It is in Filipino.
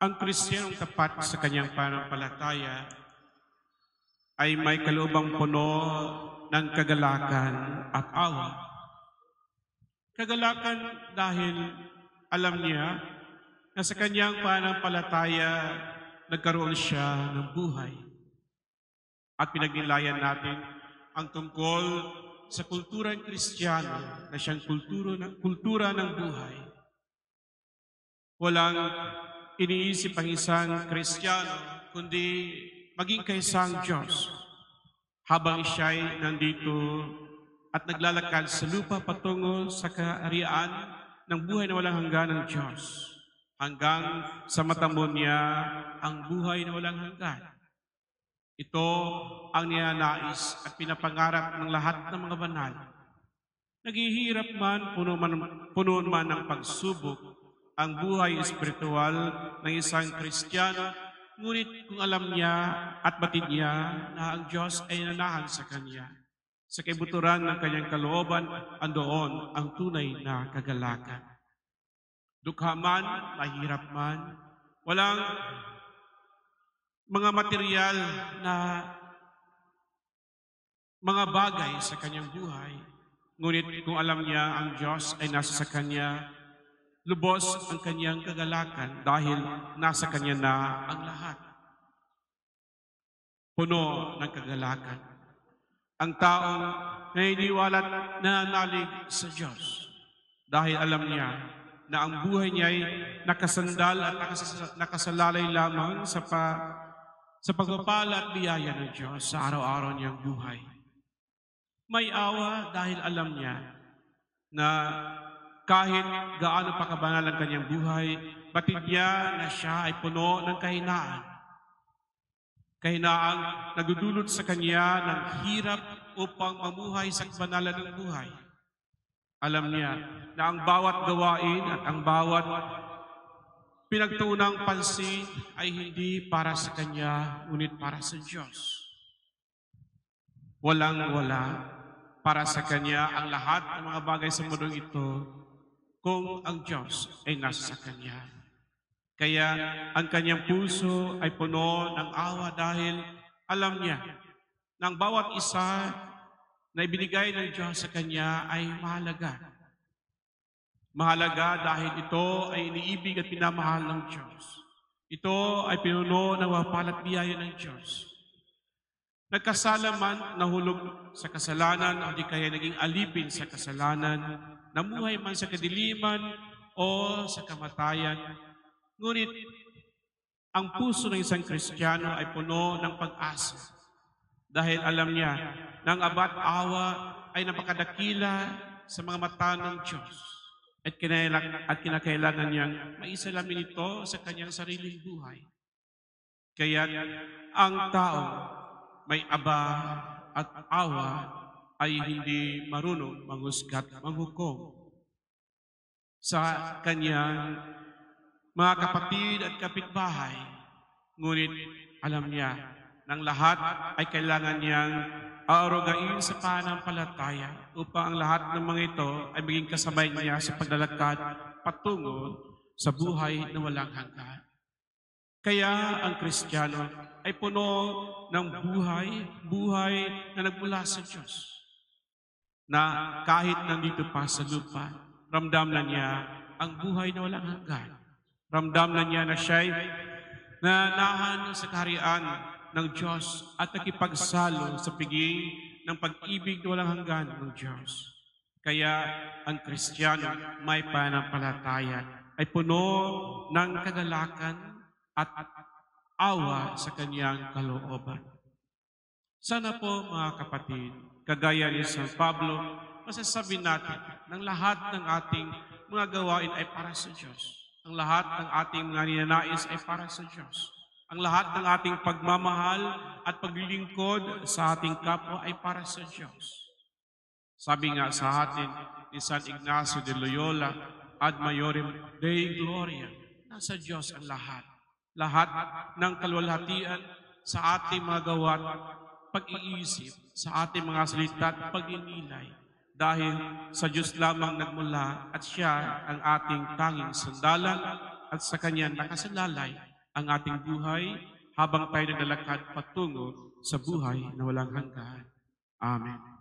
Ang Kristiyanong tapat sa kanyang pananampalataya ay may kaloobang puno ng kagalakan at awa. Kagalakan dahil alam niya na sa kanyang pananampalataya nagkaroon siya ng buhay. At pinagnilayan natin ang tungkol sa kulturang Kristiyano na siyang kultura ng buhay. Walang iniisip ang isang Kristiyano kundi maging kaisang Diyos habang siya'y nandito at naglalakad sa lupa patungo sa kaharian ng buhay na walang hanggan ng Diyos. Hanggang sa matamo niya ang buhay na walang hanggan. Ito ang ninanais at pinapangarap ng lahat ng mga banal. Naghihirap man, puno man ng pagsubok, ang buhay espiritual ng isang Kristiyano, ngunit kung alam niya at batid niya na ang Diyos ay nanahan sa kanya, sa kaibuturan ng kanyang kalooban, andoon ang tunay na kagalakan. Dukha man, mahirap man, walang mga material na mga bagay sa kanyang buhay, ngunit kung alam niya ang Diyos ay nasa sa kanya, lubos ang kanyang kagalakan dahil nasa kanya na ang lahat. Puno ng kagalakan. Ang taong naniniwalat na nalig sa Diyos dahil alam niya na ang buhay niya ay nakasandal at nakasalalay lamang sa pagpapala at biyaya ng Diyos sa araw-araw niyang buhay. May awa dahil alam niya na kahit gaano pa kabanal ang kanyang buhay, batid niya na siya ay puno ng kahinaan. Kahinaang nagdudulot sa kanya ng hirap upang mamuhay sa kabanalan ng buhay. Alam niya na ang bawat gawain at ang bawat pinagtunang pansin ay hindi para sa kanya, ngunit para sa Diyos. Walang-wala para sa kanya ang lahat ng mga bagay sa mundong ito kung ang Diyos ay nasa kanya. Kaya ang kanyang puso ay puno ng awa dahil alam niya na ang bawat isa na ibinigay ng Diyos sa kanya ay mahalaga. Mahalaga dahil ito ay iniibig at pinamahal ng Diyos. Ito ay pinuno ng wapalat biyaya ng Diyos. Nagkasala man, nahulog sa kasalanan o di kaya naging alipin sa kasalanan, namuhay man sa kadiliman o sa kamatayan. Ngunit ang puso ng isang Kristiyano ay puno ng pag-asa dahil alam niya na ang abat awa ay napakadakila sa mga mata ng Diyos at kinakailangan niyang maisalamin ito sa kanyang sariling buhay. Kaya ang tao may aba at awa ay hindi marunong manghusgat, manghukom sa kanyang mga kapatid at kapitbahay. Ngunit alam niya ng lahat ay kailangan niyang aarugain sa pananampalataya upang ang lahat ng mga ito ay maging kasabay niya sa paglalakad patungo sa buhay na walang hanggan. Kaya ang Kristiyano ay puno ng buhay na nagmula sa Diyos, na kahit nandito pa sa lupa, ramdam na niya ang buhay na walang hanggan. Ramdam na niya na siya'y nanahan sa kaharian ng Diyos at nakipagsalo sa piging ng pag-ibig na walang hanggan ng Diyos. Kaya ang Kristiyano may pananampalataya ay puno ng kagalakan at awa sa kanyang kalooban. Sana po mga kapatid, kagaya ni San Pablo, masasabi natin ng lahat ng ating mga gawain ay para sa Diyos. Ang lahat ng ating mga ninanais ay para sa Diyos. Ang lahat ng ating pagmamahal at paglilingkod sa ating kapwa ay para sa Diyos. Sabi nga sa atin ni San Ignacio de Loyola, Ad Maiorem Dei Gloria, nasa Diyos ang lahat. Lahat ng kalwalhatian sa ating mga gawa't pag-iisip, sa ating mga salita at pag-inilay. Dahil sa Diyos lamang nagmula at siya ang ating tanging sandalan at sa Kanya nakasalalay ang ating buhay habang tayo naglalakad patungo sa buhay na walang hanggan. Amen.